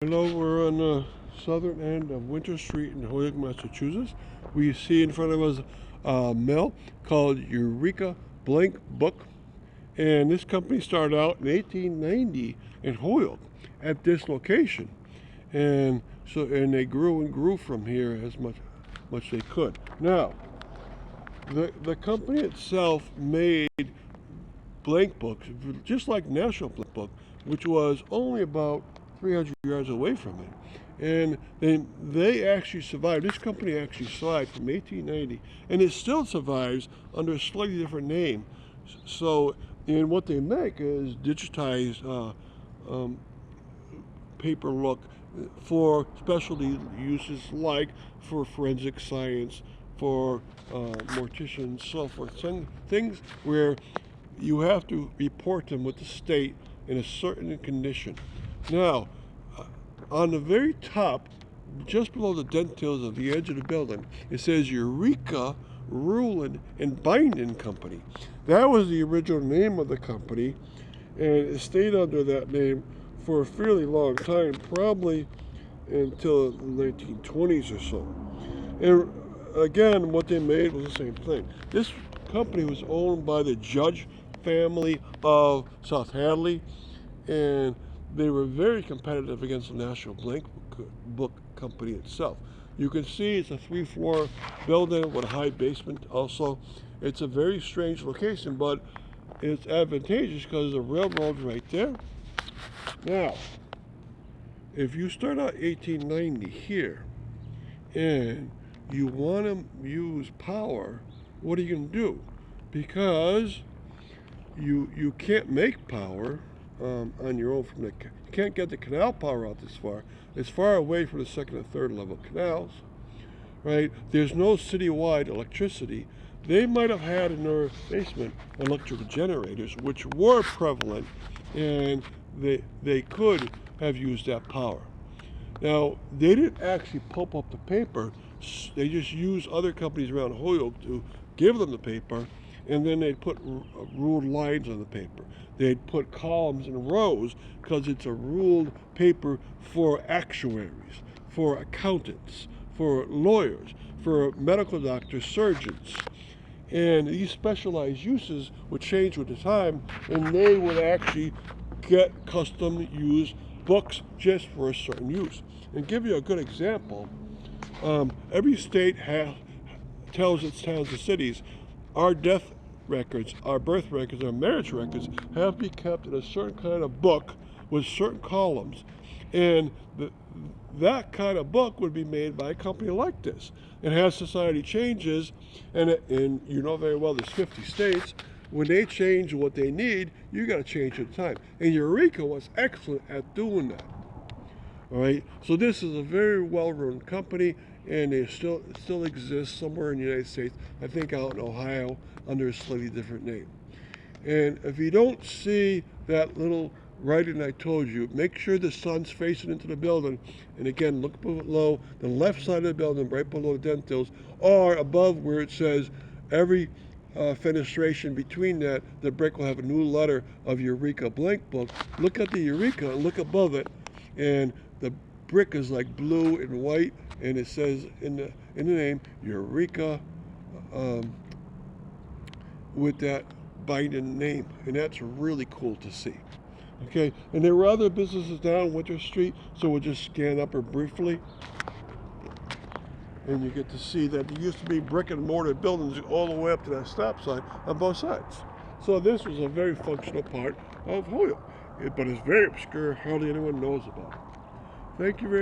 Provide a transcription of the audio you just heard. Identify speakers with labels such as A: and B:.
A: Hello, we're on the southern end of Winter Street in Holyoke, Massachusetts. We see in front of us a mill called Eureka Blank Book. And this company started out in 1890 in Holyoke at this location. And they grew and grew from here as much they could. Now, the company itself made blank books, just like National Blank Book, which was only about 300 yards away from it. And they actually survived. This company actually survived from 1890, and it still survives under a slightly different name. So, and what they make is digitized paper look for specialty uses, like for forensic science, for morticians, so forth. Some things where you have to report them with the state in a certain condition. Now, on the very top, just below the dentils of the edge of the building, it says Eureka Ruling and Binding Company. That was the original name of the company, and it stayed under that name for a fairly long time, probably until the 1920s or so. And again, what they made was the same thing. This company was owned by the Judge family of South Hadley, and they were very competitive against the National Blank Book Company itself. You can see it's a 3-floor building with a high basement also. It's a very strange location, but it's advantageous because the railroad's right there. Now, if you start out 1890 here and you want to use power, what are you going to do? Because you can't make power on your own from you can't get the canal power out this far. It's far away from the second and third level canals, right? There's no citywide electricity. They might have had in their basement electrical generators, which were prevalent, and they could have used that power. Now, they didn't actually pulp up the paper. They just used other companies around Holyoke to give them the paper, and then they'd put ruled lines on the paper. They'd put columns and rows because it's a ruled paper for actuaries, for accountants, for lawyers, for medical doctors, surgeons. And these specialized uses would change with the time, and they would actually get custom used books just for a certain use. And give you a good example, every state tells its towns and cities, our death records, our birth records, our marriage records have to be kept in a certain kind of book with certain columns. And that kind of book would be made by a company like this. And as society changes, and you know very well there's 50 states, when they change what they need, you got to change at the time. And Eureka was excellent at doing that. All right, so this is a very well-run company, and it still exists somewhere in the United States, I think out in Ohio, under a slightly different name. And if you don't see that little writing I told you, make sure the sun's facing into the building, and again, look below the left side of the building, right below the dentils, or above where it says every fenestration between that, the brick will have a new letter of Eureka Blank Book. Look at the Eureka and look above it, and the brick is like blue and white, and it says in the name Eureka with that binding name, and that's really cool to see. Okay, and there were other businesses down Winter Street, so we'll just scan up her briefly, and you get to see that there used to be brick and mortar buildings all the way up to that stop sign on both sides. So this was a very functional part of Holyoke, but it's very obscure, hardly anyone knows about it. Thank you very much.